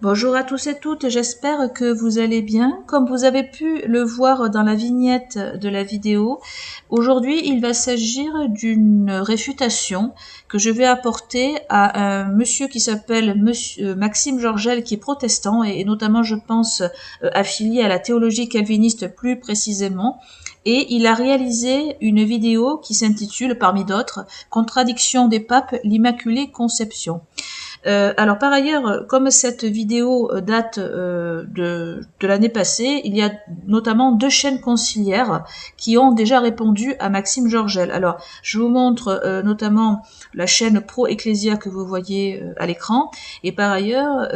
Bonjour à tous et toutes, j'espère que vous allez bien. Comme vous avez pu le voir dans la vignette de la vidéo, aujourd'hui il va s'agir d'une réfutation que je vais apporter à un monsieur qui s'appelle monsieur Maxime Georgel, qui est protestant et notamment je pense affilié à la théologie calviniste plus précisément. Et il a réalisé une vidéo qui s'intitule, parmi d'autres, Contradiction des papes, l'Immaculée Conception. Alors par ailleurs, comme cette vidéo date de l'année passée, il y a notamment 2 chaînes conciliaires qui ont déjà répondu à Maxime Georgel. Alors je vous montre notamment la chaîne Pro Ecclesia que vous voyez à l'écran, et par ailleurs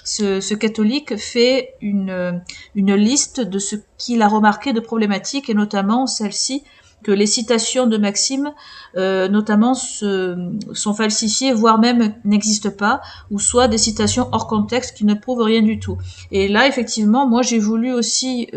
ce catholique fait une liste de ce qu'il a remarqué de problématiques, et notamment celle-ci, que les citations de Maxime, notamment, sont falsifiées, voire même n'existent pas, ou soit des citations hors contexte qui ne prouvent rien du tout. Et là, effectivement, moi j'ai voulu aussi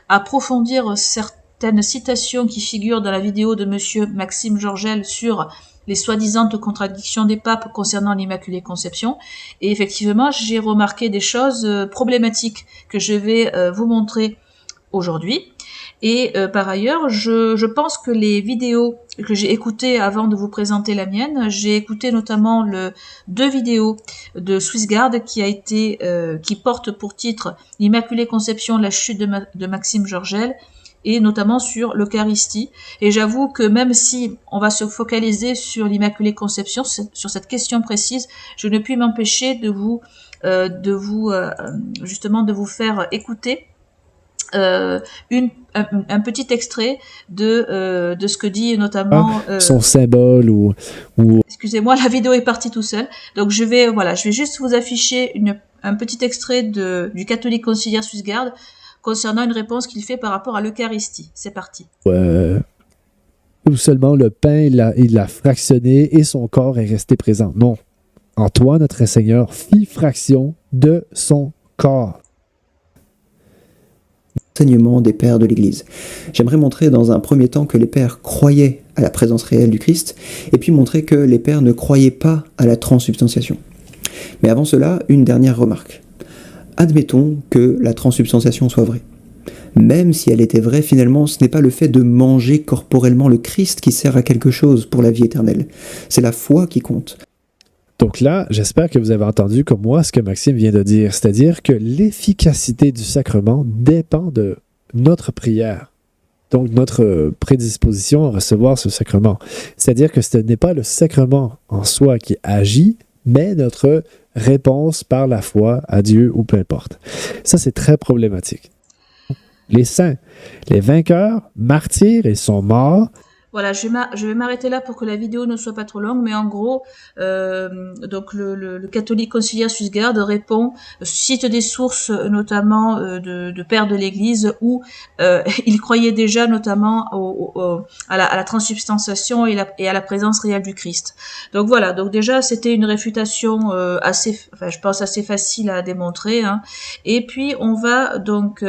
approfondir certaines citations qui figurent dans la vidéo de monsieur Maxime Georgel sur les soi-disant contradictions des papes concernant l'Immaculée Conception. Et effectivement, j'ai remarqué des choses problématiques que je vais vous montrer aujourd'hui. Et par ailleurs, je pense que les vidéos que j'ai écoutées avant de vous présenter la mienne, j'ai écouté notamment 2 vidéos de Swissguard qui portent pour titre l'Immaculée Conception, la chute de Maxime Georgel, et notamment sur l'Eucharistie. Et j'avoue que même si on va se focaliser sur l'Immaculée Conception, sur cette question précise, je ne puis m'empêcher justement de vous faire écouter un petit extrait de ce que dit notamment son symbole ou... Excusez-moi, la vidéo est partie tout seul. Donc je vais juste vous afficher un petit extrait du catholique conciliaire Swissguard concernant une réponse qu'il fait par rapport à l'Eucharistie. C'est parti. Ou seulement le pain, il l'a fractionné et son corps est resté présent. Non. En toi, notre Seigneur fit fraction de son corps. Enseignement des pères de l'Église. J'aimerais montrer dans un premier temps que les pères croyaient à la présence réelle du Christ, et puis montrer que les pères ne croyaient pas à la transsubstantiation. Mais avant cela, une dernière remarque. Admettons que la transsubstantiation soit vraie. Même si elle était vraie, finalement, ce n'est pas le fait de manger corporellement le Christ qui sert à quelque chose pour la vie éternelle. C'est la foi qui compte. Donc là, j'espère que vous avez entendu comme moi ce que Maxime vient de dire, c'est-à-dire que l'efficacité du sacrement dépend de notre prière, donc notre prédisposition à recevoir ce sacrement. C'est-à-dire que ce n'est pas le sacrement en soi qui agit, mais notre réponse par la foi à Dieu ou peu importe. Ça, c'est très problématique. Les saints, les vainqueurs, martyrs, ils sont morts. Voilà, je vais m'arrêter là pour que la vidéo ne soit pas trop longue, mais en gros, donc le catholique conciliaire Swissguard répond, cite des sources notamment de pères de l'Église où il croyait déjà notamment à la transsubstantiation et à la présence réelle du Christ. Donc voilà, donc déjà c'était une réfutation je pense assez facile à démontrer, hein. Et puis on va donc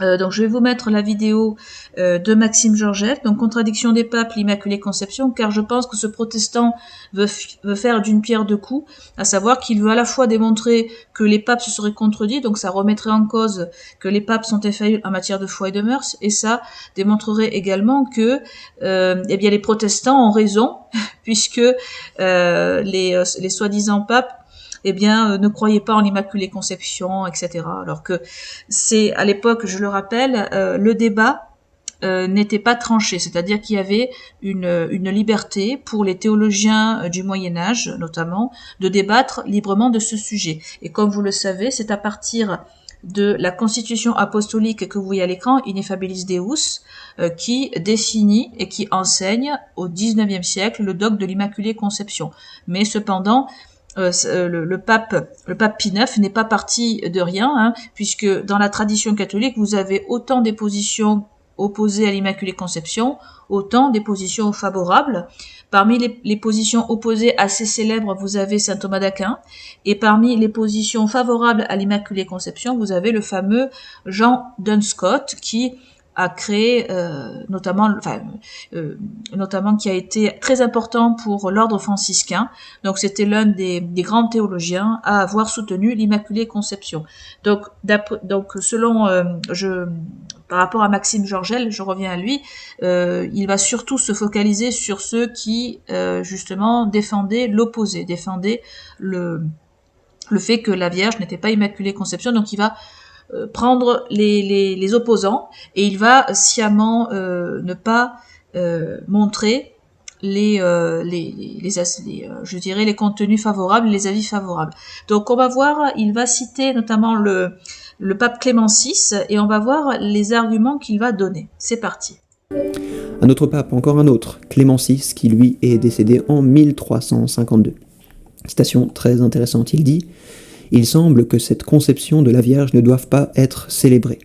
je vais vous mettre la vidéo de Maxime Georgel, donc Contradiction des papes, l'Immaculée Conception, car je pense que ce protestant veut faire d'une pierre deux coups, à savoir qu'il veut à la fois démontrer que les papes se seraient contredits, donc ça remettrait en cause que les papes sont infaillibles en matière de foi et de mœurs, et ça démontrerait également que les protestants ont raison, puisque les soi-disant papes ne croyez pas en l'Immaculée Conception, etc. Alors que c'est, à l'époque, je le rappelle, le débat n'était pas tranché, c'est-à-dire qu'il y avait une liberté pour les théologiens du Moyen-Âge, notamment, de débattre librement de ce sujet. Et comme vous le savez, c'est à partir de la constitution apostolique que vous voyez à l'écran, Ineffabilis Deus, qui définit et qui enseigne au XIXe siècle le dogme de l'Immaculée Conception. Mais cependant, le pape Pie IX n'est pas parti de rien, hein, puisque dans la tradition catholique, vous avez autant des positions opposées à l'Immaculée Conception, autant des positions favorables. Parmi les positions opposées assez célèbres, vous avez saint Thomas d'Aquin, et parmi les positions favorables à l'Immaculée Conception, vous avez le fameux Jean Dunscott, qui a créé, notamment qui a été très important pour l'ordre franciscain. Donc c'était l'un des grands théologiens à avoir soutenu l'Immaculée Conception. Donc selon par rapport à Maxime Georgel, je reviens à lui, il va surtout se focaliser sur ceux qui justement défendaient l'opposé, défendaient le fait que la Vierge n'était pas Immaculée Conception. Donc il va prendre les opposants et il va sciemment ne pas montrer je dirais les contenus favorables, les avis favorables. Donc on va voir, il va citer notamment le pape Clément VI et on va voir les arguments qu'il va donner. C'est parti. Un autre pape, encore un autre, Clément VI, qui lui est décédé en 1352. Citation très intéressante, il dit « Il semble que cette conception de la Vierge ne doive pas être célébrée.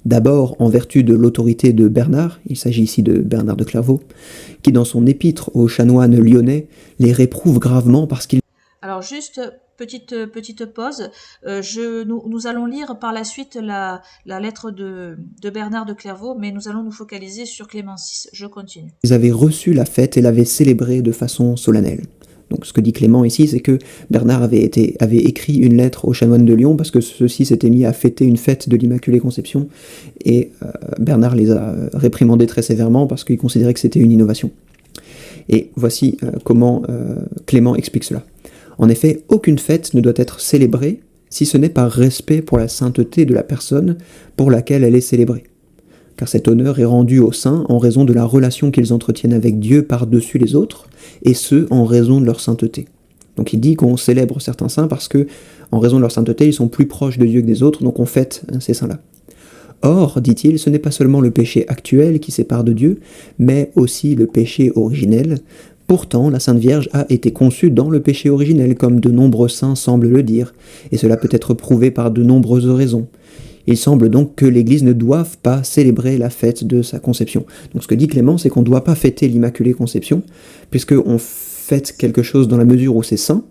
D'abord en vertu de l'autorité de Bernard, il s'agit ici de Bernard de Clairvaux, qui dans son épître aux chanoines lyonnais les réprouve gravement parce qu'il... » Alors juste petite pause, nous allons lire par la suite la lettre de Bernard de Clairvaux, mais nous allons nous focaliser sur Clément VI. Je continue. Ils avaient reçu la fête et l'avaient célébrée de façon solennelle. Donc ce que dit Clément ici, c'est que Bernard avait écrit une lettre aux chanoines de Lyon parce que ceux-ci s'étaient mis à fêter une fête de l'Immaculée Conception et Bernard les a réprimandés très sévèrement parce qu'il considérait que c'était une innovation. Et voici comment Clément explique cela. En effet, aucune fête ne doit être célébrée si ce n'est par respect pour la sainteté de la personne pour laquelle elle est célébrée. Car cet honneur est rendu aux saints en raison de la relation qu'ils entretiennent avec Dieu par-dessus les autres, et ce, en raison de leur sainteté. Donc il dit qu'on célèbre certains saints parce que, en raison de leur sainteté, ils sont plus proches de Dieu que des autres, donc on fête ces saints-là. Or, dit-il, ce n'est pas seulement le péché actuel qui sépare de Dieu, mais aussi le péché originel. Pourtant, la Sainte Vierge a été conçue dans le péché originel, comme de nombreux saints semblent le dire, et cela peut être prouvé par de nombreuses raisons. Il semble donc que l'Église ne doive pas célébrer la fête de sa conception. Donc ce que dit Clément, c'est qu'on ne doit pas fêter l'Immaculée Conception, puisqu'on fête quelque chose dans la mesure où c'est saint.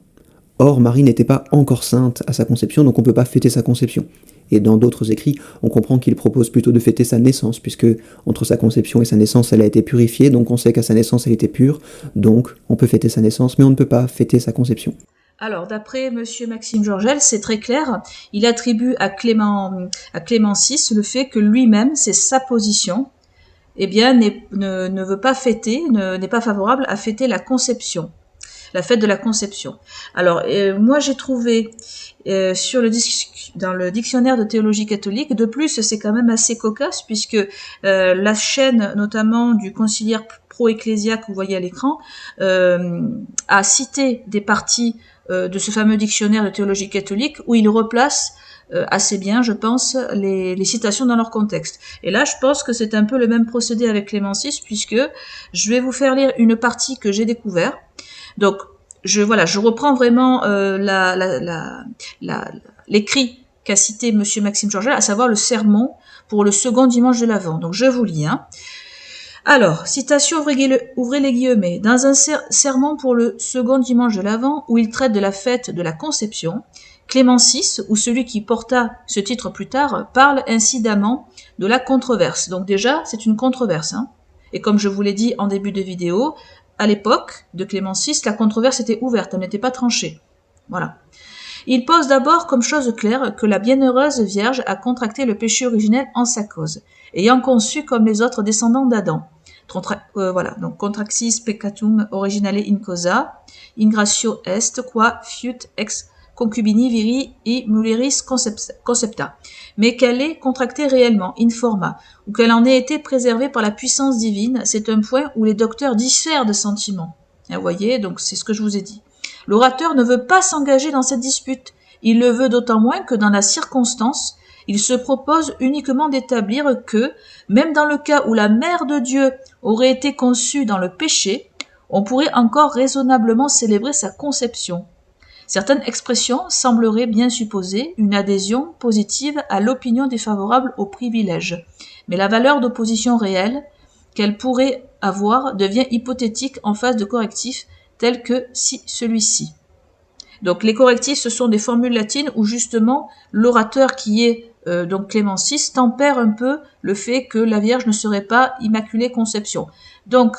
Or, Marie n'était pas encore sainte à sa conception, donc on ne peut pas fêter sa conception. Et dans d'autres écrits, on comprend qu'il propose plutôt de fêter sa naissance, puisque entre sa conception et sa naissance, elle a été purifiée, donc on sait qu'à sa naissance, elle était pure, donc on peut fêter sa naissance, mais on ne peut pas fêter sa conception. Alors, d'après Monsieur Maxime Georgel, c'est très clair. Il attribue à Clément VI le fait que lui-même, c'est sa position, eh bien, ne veut pas fêter, n'est pas favorable à fêter la conception, la fête de la conception. Alors, moi, j'ai trouvé dans le dictionnaire de théologie catholique, de plus, c'est quand même assez cocasse puisque la chaîne, notamment du conciliaire pro-ecclésiaque, vous voyez à l'écran, a cité des parties de ce fameux dictionnaire de théologie catholique où il replace assez bien, je pense, les citations dans leur contexte. Et là, je pense que c'est un peu le même procédé avec Clément VI, puisque je vais vous faire lire une partie que j'ai découvert. Donc, je reprends vraiment l'écrit qu'a cité Monsieur Maxime Georgel, à savoir le sermon pour le second dimanche de l'Avent. Donc, je vous lis, hein. Alors, citation, ouvrez les guillemets, dans un sermon pour le second dimanche de l'Avent, où il traite de la fête de la Conception, Clément VI, ou celui qui porta ce titre plus tard, parle incidemment de la controverse. Donc déjà, c'est une controverse, hein. Et comme je vous l'ai dit en début de vidéo, à l'époque de Clément VI, la controverse était ouverte, elle n'était pas tranchée. Voilà. Il pose d'abord comme chose claire que la bienheureuse Vierge a contracté le péché originel en sa cause, ayant conçu comme les autres descendants d'Adam. Donc contraxis peccatum originale in causa, in gratio est, qua fiut ex concubini viri et mulieris concepta, mais qu'elle est contractée réellement, in forma, ou qu'elle en ait été préservée par la puissance divine, c'est un point où les docteurs diffèrent de sentiment. Vous voyez, donc c'est ce que je vous ai dit. L'orateur ne veut pas s'engager dans cette dispute. Il le veut d'autant moins que dans la circonstance, il se propose uniquement d'établir que, même dans le cas où la mère de Dieu aurait été conçue dans le péché, on pourrait encore raisonnablement célébrer sa conception. Certaines expressions sembleraient bien supposer une adhésion positive à l'opinion défavorable au privilège, mais la valeur d'opposition réelle qu'elle pourrait avoir devient hypothétique en face de correctifs tels que celui-ci. Donc les correctifs, ce sont des formules latines où justement l'orateur qui est donc Clément VI, tempère un peu le fait que la Vierge ne serait pas Immaculée Conception. Donc,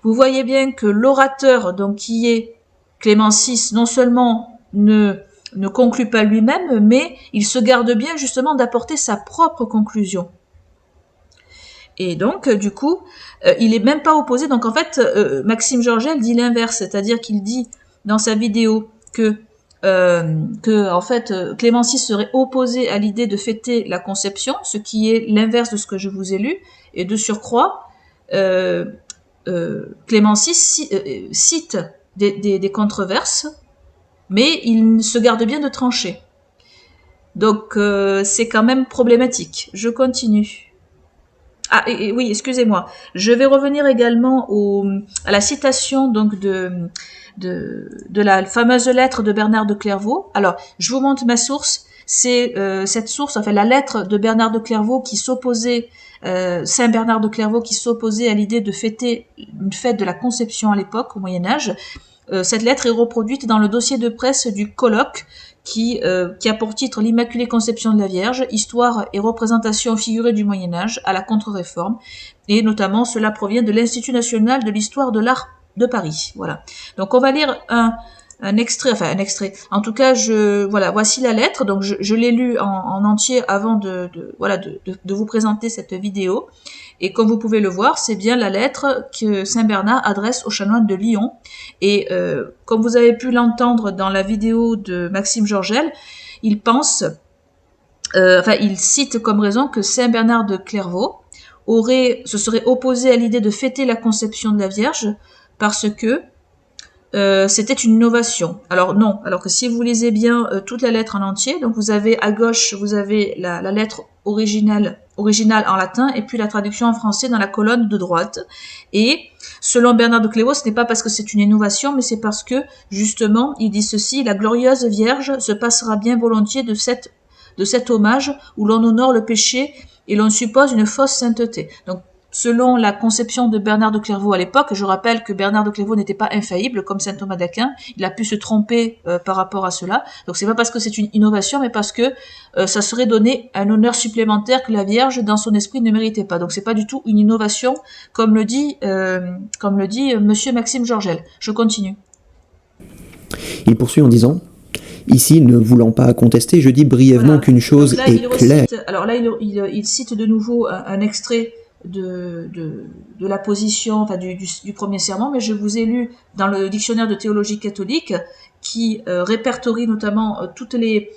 vous voyez bien que l'orateur, donc qui est Clément VI, non seulement ne conclut pas lui-même, mais il se garde bien justement d'apporter sa propre conclusion. Et donc, du coup, il est même pas opposé. Donc, en fait, Maxime Georgel dit l'inverse, c'est-à-dire qu'il dit dans sa vidéo que en fait, Clément VI serait opposé à l'idée de fêter la Conception, ce qui est l'inverse de ce que je vous ai lu, et de surcroît, Clément VI cite des controverses, mais il se garde bien de trancher. Donc, c'est quand même problématique. Je continue. Ah, et oui, excusez-moi. Je vais revenir également à la citation donc de la fameuse lettre de Bernard de Clairvaux. Alors, je vous montre ma source. C'est cette source, enfin la lettre de Bernard de Clairvaux qui s'opposait, Saint Bernard de Clairvaux qui s'opposait à l'idée de fêter une fête de la Conception à l'époque, au Moyen-Âge. Cette lettre est reproduite dans le dossier de presse du colloque qui a pour titre l'Immaculée Conception de la Vierge, histoire et représentation figurée du Moyen-Âge à la Contre-Réforme, et notamment cela provient de l'Institut national de l'histoire de l'art de Paris. Voilà. Donc on va lire un extrait. En tout cas, voici la lettre. Donc je l'ai lu en entier avant de vous présenter cette vidéo. Et comme vous pouvez le voir, c'est bien la lettre que Saint Bernard adresse aux chanoines de Lyon. Et comme vous avez pu l'entendre dans la vidéo de Maxime Georgel, il cite comme raison que Saint Bernard de Clairvaux se serait opposé à l'idée de fêter la Conception de la Vierge parce que c'était une innovation. Alors non, alors que si vous lisez bien toute la lettre en entier, donc vous avez à gauche, vous avez la lettre originale en latin et puis la traduction en français dans la colonne de droite. Et selon Bernard de Clairvaux, ce n'est pas parce que c'est une innovation, mais c'est parce que justement, il dit ceci: la glorieuse Vierge se passera bien volontiers de cet hommage où l'on honore le péché et l'on suppose une fausse sainteté. Donc selon la conception de Bernard de Clairvaux à l'époque, je rappelle que Bernard de Clairvaux n'était pas infaillible comme saint Thomas d'Aquin, il a pu se tromper par rapport à cela. Donc c'est pas parce que c'est une innovation, mais parce que ça serait donner un honneur supplémentaire que la Vierge, dans son esprit, ne méritait pas. Donc c'est pas du tout une innovation, comme le dit Monsieur Maxime Georgel. Je continue. Il poursuit en disant: ici, ne voulant pas contester, je dis brièvement qu'une chose est claire. Alors là, il cite de nouveau un extrait de la position, enfin du premier serment, mais je vous ai lu dans le dictionnaire de théologie catholique qui répertorie notamment tous les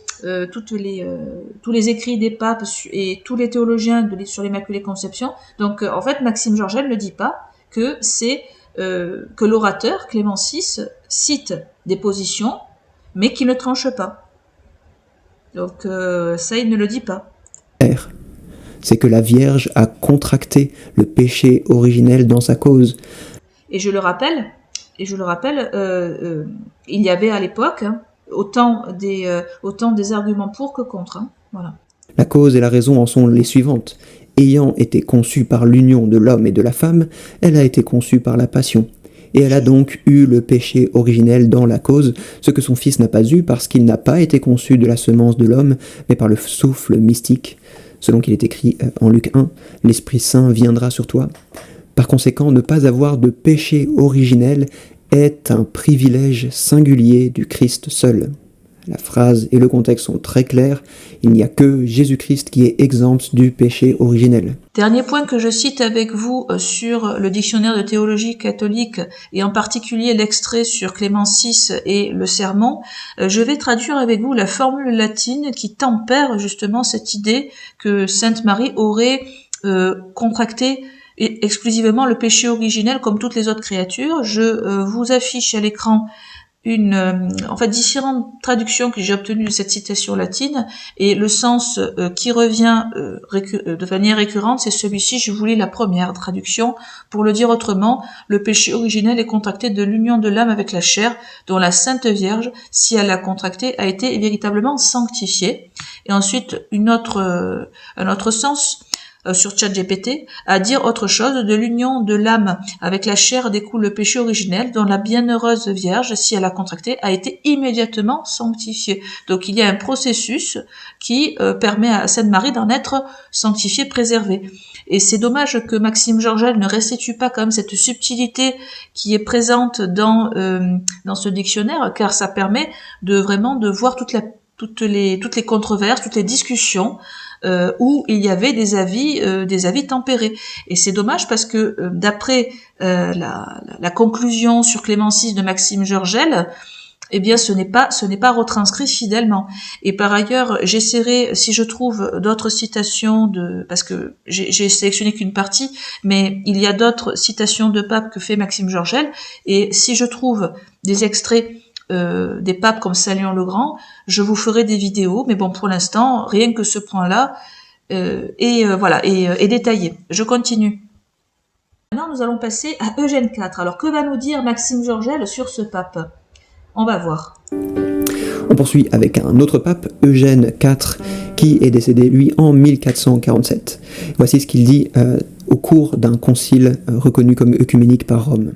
écrits des papes et tous les théologiens sur l'Immaculée Conception. Donc en fait, Maxime Georgel ne dit pas que c'est que l'orateur Clément VI cite des positions, mais qui ne tranche pas. Donc ça, il ne le dit pas. C'est que la Vierge a contracté le péché originel dans sa cause. Et je le rappelle, il y avait à l'époque autant des arguments pour que contre. Voilà. La cause et la raison en sont les suivantes. Ayant été conçue par l'union de l'homme et de la femme, elle a été conçue par la passion. Et elle a donc eu le péché originel dans la cause, ce que son Fils n'a pas eu parce qu'il n'a pas été conçu de la semence de l'homme, mais par le souffle mystique. Selon qu'il est écrit en Luc 1, « L'Esprit Saint viendra sur toi ». Par conséquent, ne pas avoir de péché originel est un privilège singulier du Christ seul. La phrase et le contexte sont très clairs, il n'y a que Jésus-Christ qui est exempt du péché originel. Dernier point que je cite avec vous sur le dictionnaire de théologie catholique et en particulier l'extrait sur Clément VI et le sermon, je vais traduire avec vous la formule latine qui tempère justement cette idée que Sainte Marie aurait contracté exclusivement le péché originel comme toutes les autres créatures. Je vous affiche à l'écran différentes traductions que j'ai obtenues de cette citation latine, et le sens qui revient de manière récurrente, c'est celui-ci. Je vous lis la première traduction. Pour le dire autrement, le péché originel est contracté de l'union de l'âme avec la chair, dont la Sainte Vierge, si elle l'a contracté, a été véritablement sanctifiée. Et ensuite, un autre sens. sur ChatGPT, à dire autre chose. De l'union de l'âme avec la chair découle le péché originel, dont la bienheureuse Vierge, si elle a contracté, a été immédiatement sanctifiée. Donc il y a un processus qui permet à Sainte Marie d'en être sanctifiée, préservée. Et c'est dommage que Maxime Georgel ne restitue pas quand même cette subtilité qui est présente dans ce dictionnaire, car ça permet de vraiment de voir toutes les controverses, toutes les discussions où il y avait des avis tempérés. Et c'est dommage parce que d'après la conclusion sur Clément VI de Maxime Georgel, eh bien ce n'est pas retranscrit fidèlement. Et par ailleurs, j'essaierai, si je trouve d'autres citations parce que j'ai sélectionné qu'une partie, mais il y a d'autres citations de papes que fait Maxime Georgel, et si je trouve des extraits des papes comme Saint Léon le Grand, je vous ferai des vidéos, mais bon, pour l'instant, rien que ce point-là est détaillé. Je continue. Maintenant, nous allons passer à Eugène IV. Alors, que va nous dire Maxime Georgel sur ce pape ? On va voir. On poursuit avec un autre pape, Eugène IV, qui est décédé, lui, en 1447. Voici ce qu'il dit au cours d'un concile reconnu comme œcuménique par Rome.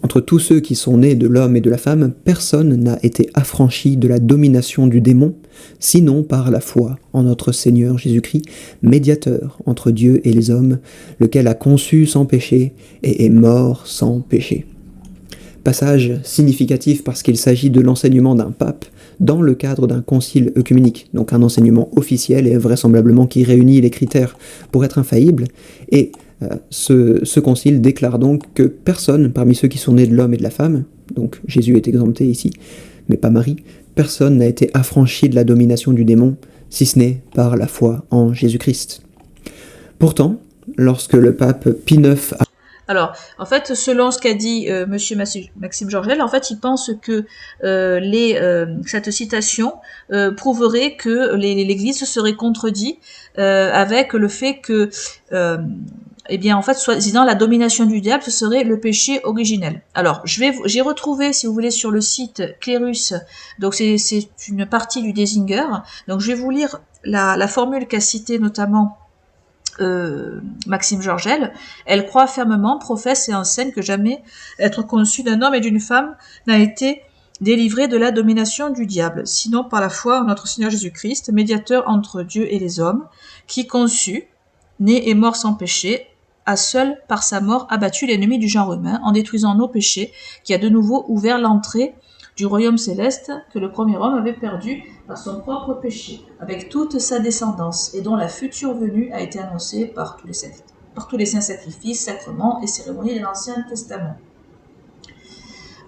Entre tous ceux qui sont nés de l'homme et de la femme, personne n'a été affranchi de la domination du démon, sinon par la foi en notre Seigneur Jésus-Christ, médiateur entre Dieu et les hommes, lequel a conçu sans péché et est mort sans péché. Passage significatif parce qu'il s'agit de l'enseignement d'un pape dans le cadre d'un concile œcuménique, donc un enseignement officiel et vraisemblablement qui réunit les critères pour être infaillible. Et ce concile déclare donc que personne parmi ceux qui sont nés de l'homme et de la femme, donc Jésus est exempté ici, mais pas Marie, personne n'a été affranchi de la domination du démon, si ce n'est par la foi en Jésus-Christ. Pourtant, lorsque le pape Pie IX a... Alors, en fait, selon ce qu'a dit Monsieur Maxime Georgel, en fait, il pense que cette citation prouverait que l'Église se serait contredit avec le fait que, eh bien, en fait, soi-disant, la domination du diable, ce serait le péché originel. Alors, j'ai retrouvé, si vous voulez, sur le site Clérus, donc c'est une partie du Désinger. Donc, je vais vous lire la formule qu'a citée notamment Maxime Georgel. Elle croit fermement, professe et enseigne que jamais être conçu d'un homme et d'une femme n'a été délivré de la domination du diable, sinon par la foi en notre Seigneur Jésus-Christ, médiateur entre Dieu et les hommes, qui conçu, né et mort sans péché, a seul par sa mort abattu l'ennemi du genre humain en détruisant nos péchés, qui a de nouveau ouvert l'entrée du royaume céleste que le premier homme avait perdu par son propre péché, avec toute sa descendance, et dont la future venue a été annoncée par tous les saints sacrifices, sacrements et cérémonies de l'Ancien Testament.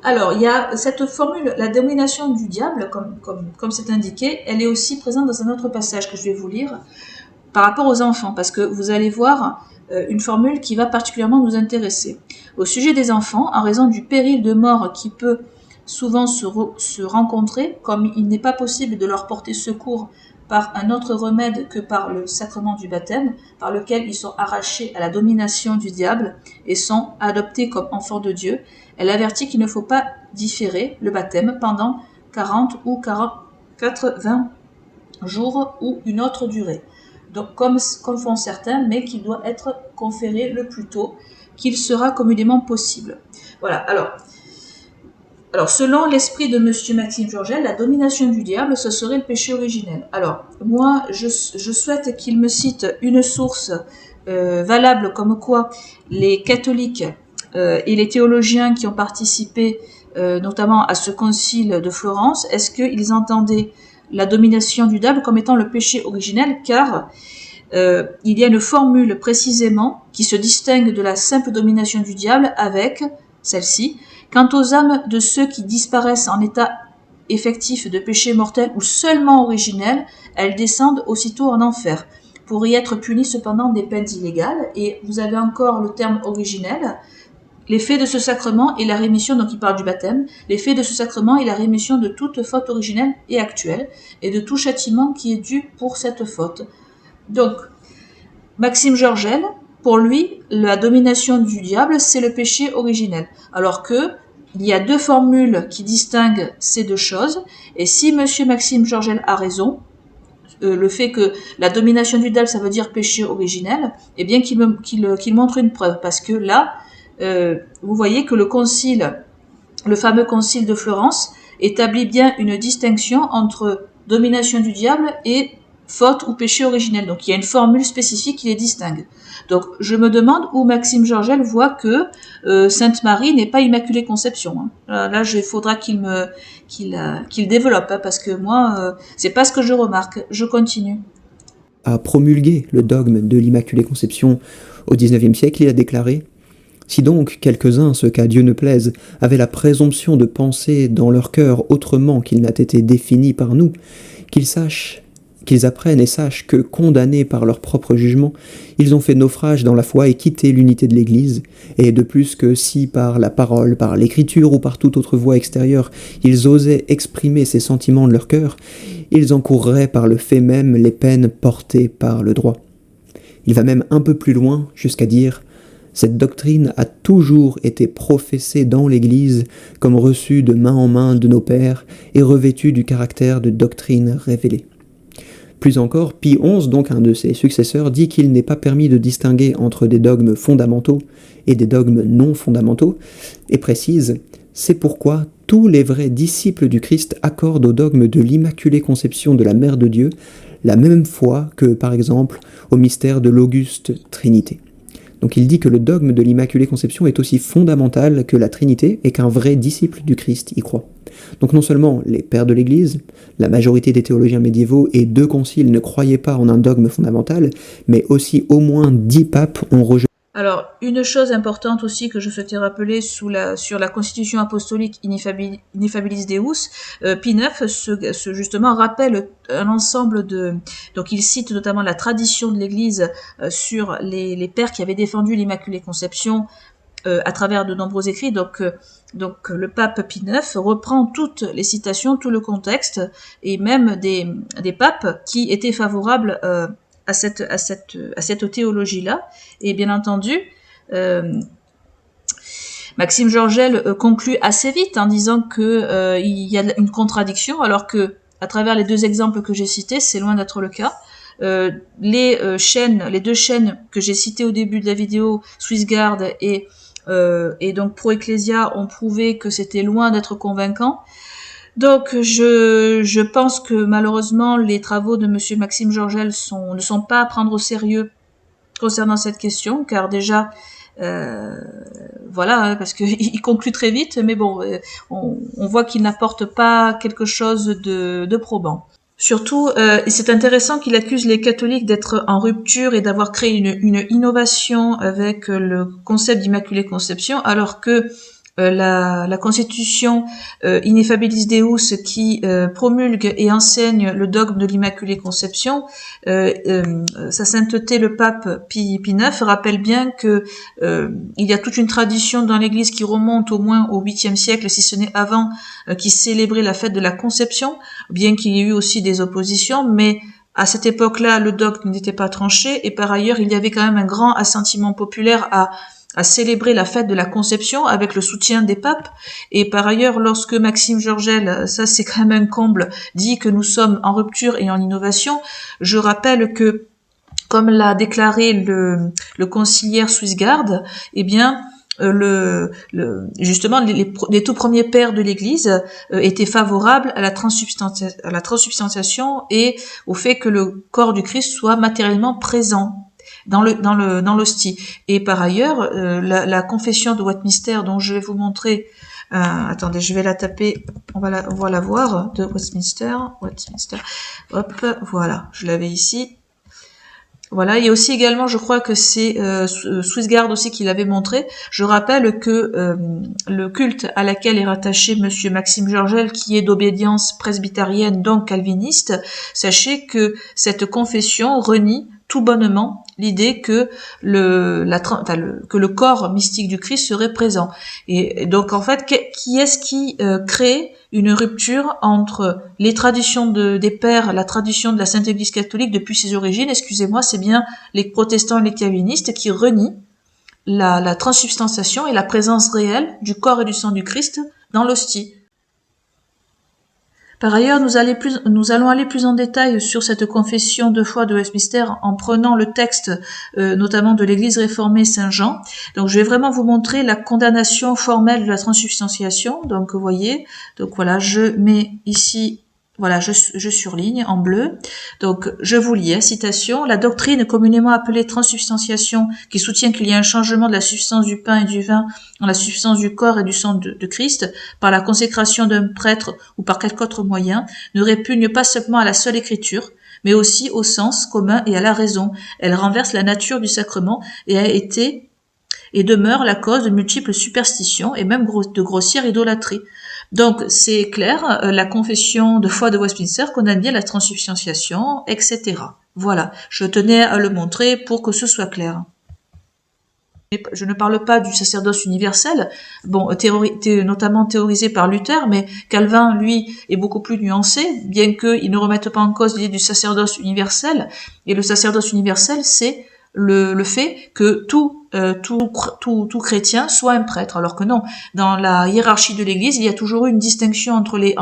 Alors, il y a cette formule, la domination du diable, comme c'est indiqué, elle est aussi présente dans un autre passage que je vais vous lire, par rapport aux enfants, parce que vous allez voir une formule qui va particulièrement nous intéresser. Au sujet des enfants, en raison du péril de mort qui peut souvent se rencontrer, comme il n'est pas possible de leur porter secours par un autre remède que par le sacrement du baptême, par lequel ils sont arrachés à la domination du diable et sont adoptés comme enfants de Dieu, elle avertit qu'il ne faut pas différer le baptême pendant 40 ou 80 jours ou une autre durée. Donc, comme font certains, mais qu'il doit être conféré le plus tôt qu'il sera communément possible. Voilà, alors, selon l'esprit de Monsieur Maxime Georgel, la domination du diable, ce serait le péché originel. Alors, moi, je souhaite qu'il me cite une source valable comme quoi les catholiques et les théologiens qui ont participé notamment à ce concile de Florence, est-ce qu'ils entendaient la domination du diable comme étant le péché originel, car il y a une formule précisément qui se distingue de la simple domination du diable avec celle-ci. Quant aux âmes de ceux qui disparaissent en état effectif de péché mortel ou seulement originel, elles descendent aussitôt en enfer, pour y être punies cependant des peines illégales. Et vous avez encore le terme originel. L'effet de ce sacrement est la rémission, donc il parle du baptême, l'effet de ce sacrement est la rémission de toute faute originelle et actuelle, et de tout châtiment qui est dû pour cette faute. Donc, Maxime Georgel, pour lui, la domination du diable, c'est le péché originel. Alors que, il y a deux formules qui distinguent ces deux choses, et si Monsieur Maxime Georgel a raison, le fait que la domination du diable, ça veut dire péché originel, eh bien qu'il montre une preuve, parce que là, vous voyez que le fameux concile de Florence, établit bien une distinction entre domination du diable et faute ou péché originel. Donc il y a une formule spécifique qui les distingue. Donc je me demande où Maxime Georgel voit que Sainte Marie n'est pas Immaculée Conception. Hein. Là, il faudra qu'il développe, hein, parce que moi, c'est pas ce que je remarque. Je continue. A promulgué le dogme de l'Immaculée Conception au XIXe siècle, il a déclaré: si donc quelques-uns, ce qu'à Dieu ne plaise, avaient la présomption de penser dans leur cœur autrement qu'il n'a été défini par nous, qu'ils apprennent et sachent que, condamnés par leur propre jugement, ils ont fait naufrage dans la foi et quitté l'unité de l'Église, et de plus que si par la parole, par l'écriture ou par toute autre voie extérieure, ils osaient exprimer ces sentiments de leur cœur, ils encourraient par le fait même les peines portées par le droit. Il va même un peu plus loin jusqu'à dire: cette doctrine a toujours été professée dans l'Église comme reçue de main en main de nos pères et revêtue du caractère de doctrine révélée. Plus encore, Pie XI, donc un de ses successeurs, dit qu'il n'est pas permis de distinguer entre des dogmes fondamentaux et des dogmes non fondamentaux, et précise: c'est pourquoi tous les vrais disciples du Christ accordent au dogme de l'Immaculée Conception de la Mère de Dieu la même foi que, par exemple, au mystère de l'Auguste Trinité. Donc il dit que le dogme de l'Immaculée Conception est aussi fondamental que la Trinité et qu'un vrai disciple du Christ y croit. Donc non seulement les pères de l'Église, la majorité des théologiens médiévaux et 2 conciles ne croyaient pas en un dogme fondamental, mais aussi au moins 10 papes ont rejeté. Alors, une chose importante aussi que je souhaitais rappeler sur la constitution apostolique Ineffabilis Deus, Pie IX justement rappelle un ensemble donc il cite notamment la tradition de l'Église sur les pères qui avaient défendu l'Immaculée Conception à travers de nombreux écrits. Donc le pape Pie IX reprend toutes les citations, tout le contexte, et même des papes qui étaient favorables à cette théologie-là. Et bien entendu, Maxime Georgel conclut assez vite en disant que il y a une contradiction, alors que à travers les 2 exemples que j'ai cités, c'est loin d'être le cas. Les 2 chaînes que j'ai citées au début de la vidéo, SwissGuard et donc Pro Ecclesia, ont prouvé que c'était loin d'être convaincant. Donc je pense que malheureusement les travaux de monsieur Maxime Georgel ne sont pas à prendre au sérieux concernant cette question, car déjà voilà, hein, parce que il conclut très vite, mais bon, on voit qu'il n'apporte pas quelque chose de probant. Surtout, c'est intéressant qu'il accuse les catholiques d'être en rupture et d'avoir créé une innovation avec le concept d'Immaculée Conception, alors que la constitution Ineffabilis Deus qui promulgue et enseigne le dogme de l'Immaculée Conception, sa sainteté le pape Pie IX rappelle bien que il y a toute une tradition dans l'Église qui remonte au moins au 8e siècle, si ce n'est avant, qui célébrait la fête de la Conception, bien qu'il y ait eu aussi des oppositions, mais à cette époque-là, le dogme n'était pas tranché, et par ailleurs, il y avait quand même un grand assentiment populaire à célébrer la fête de la Conception avec le soutien des papes. Et par ailleurs, lorsque Maxime Georgel, ça c'est quand même un comble, dit que nous sommes en rupture et en innovation, je rappelle que, comme l'a déclaré le conciliaire SwissGuard, eh bien, justement, les tout premiers pères de l'Église étaient favorables à la transsubstantiation et au fait que le corps du Christ soit matériellement présent dans l'hostie. Et par ailleurs, la confession de Westminster, dont je vais vous montrer, attendez, je vais la taper, on va la voir, de Westminster, hop, voilà, je l'avais ici. Voilà, il y a aussi également, je crois que c'est SwissGuard aussi qui l'avait montré. Je rappelle que le culte à laquelle est rattaché monsieur Maxime Georgel, qui est d'obédience presbytérienne, donc calviniste, sachez que cette confession renie tout bonnement l'idée que que le corps mystique du Christ serait présent. Et donc en fait, qui est-ce qui crée une rupture entre les traditions des pères, la tradition de la Sainte Église catholique depuis ses origines? Excusez-moi, c'est bien les protestants et les calvinistes qui renient la transsubstantiation et la présence réelle du corps et du sang du Christ dans l'hostie. Par ailleurs, nous allons aller plus en détail sur cette confession de foi de Westminster en prenant le texte notamment de l'Église réformée Saint-Jean. Donc je vais vraiment vous montrer la condamnation formelle de la transsubstantiation. Donc vous voyez, donc voilà, je mets ici, voilà, je surligne en bleu. Donc je vous lis, citation, la doctrine communément appelée transsubstantiation qui soutient qu'il y a un changement de la substance du pain et du vin en la substance du corps et du sang de Christ par la consécration d'un prêtre ou par quelque autre moyen ne répugne pas seulement à la seule écriture mais aussi au sens commun et à la raison. Elle renverse la nature du sacrement et a été et demeure la cause de multiples superstitions et même de grossière idolâtrie. Donc c'est clair, la confession de foi de Westminster condamne bien la transsubstantiation, etc. Voilà, je tenais à le montrer pour que ce soit clair. Je ne parle pas du sacerdoce universel, bon, notamment théorisé par Luther, mais Calvin, lui, est beaucoup plus nuancé, bien qu'il ne remette pas en cause l'idée du sacerdoce universel. Et le sacerdoce universel, c'est le fait que tout chrétien soit un prêtre, alors que non, dans la hiérarchie de l'Église, il y a toujours eu une distinction entre les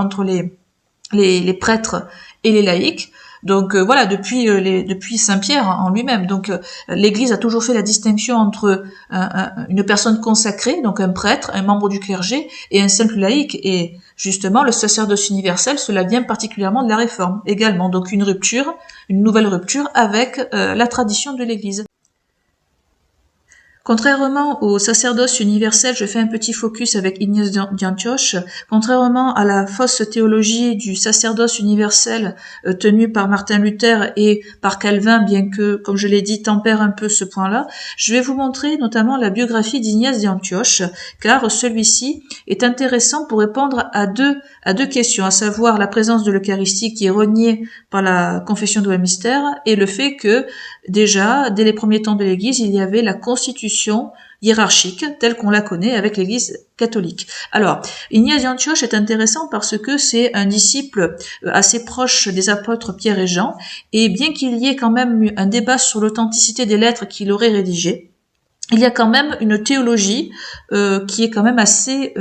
prêtres et les laïcs. Donc voilà, depuis Saint Pierre en lui-même. Donc l'Église a toujours fait la distinction entre une personne consacrée, donc un prêtre, un membre du clergé, et un simple laïc. Et justement, le sacerdoce universel, cela vient particulièrement de la Réforme également. Donc une nouvelle rupture avec la tradition de l'Église. Contrairement au sacerdoce universel, je fais un petit focus avec Ignace d'Antioche, contrairement à la fausse théologie du sacerdoce universel tenue par Martin Luther et par Calvin, bien que, comme je l'ai dit, tempère un peu ce point-là, je vais vous montrer notamment la biographie d'Ignace d'Antioche, car celui-ci est intéressant pour répondre à deux questions, à savoir la présence de l'Eucharistie qui est reniée par la confession de Westminster et le fait que, déjà, dès les premiers temps de l'Église, il y avait la constitution hiérarchique telle qu'on la connaît avec l'Église catholique. Alors, Ignace d'Antioche est intéressant parce que c'est un disciple assez proche des apôtres Pierre et Jean, et bien qu'il y ait quand même eu un débat sur l'authenticité des lettres qu'il aurait rédigées, il y a quand même une théologie qui est quand même assez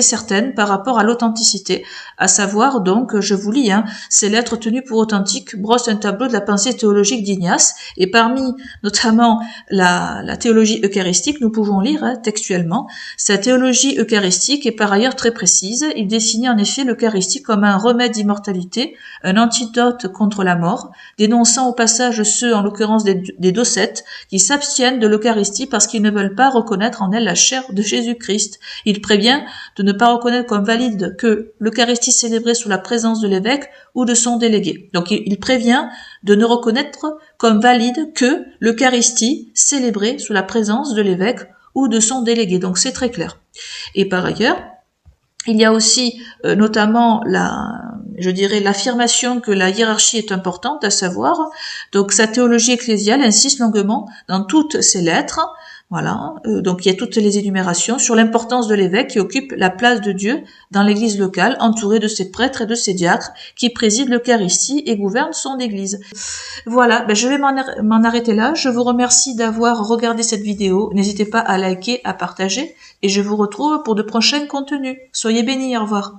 certaine par rapport à l'authenticité, à savoir donc, je vous lis, ces lettres tenues pour authentiques brossent un tableau de la pensée théologique d'Ignace, et parmi notamment la théologie eucharistique, nous pouvons lire textuellement, sa théologie eucharistique est par ailleurs très précise, il définit en effet l'Eucharistie comme un remède d'immortalité, un antidote contre la mort, dénonçant au passage ceux, en l'occurrence des docettes, qui s'abstiennent de l'Eucharistie parce qu'ils ne veulent pas reconnaître en elle la chair de Jésus-Christ. Il prévient de ne pas reconnaître comme valide que l'Eucharistie célébrée sous la présence de l'évêque ou de son délégué. Donc il prévient de ne reconnaître comme valide que l'Eucharistie célébrée sous la présence de l'évêque ou de son délégué. Donc c'est très clair. Et par ailleurs, il y a aussi notamment l'affirmation que la hiérarchie est importante, à savoir, donc sa théologie ecclésiale insiste longuement dans toutes ses lettres. Voilà, donc il y a toutes les énumérations sur l'importance de l'évêque qui occupe la place de Dieu dans l'église locale, entouré de ses prêtres et de ses diacres, qui président l'Eucharistie et gouvernent son église. Voilà, je vais m'en arrêter là. Je vous remercie d'avoir regardé cette vidéo. N'hésitez pas à liker, à partager, et je vous retrouve pour de prochains contenus. Soyez bénis, au revoir.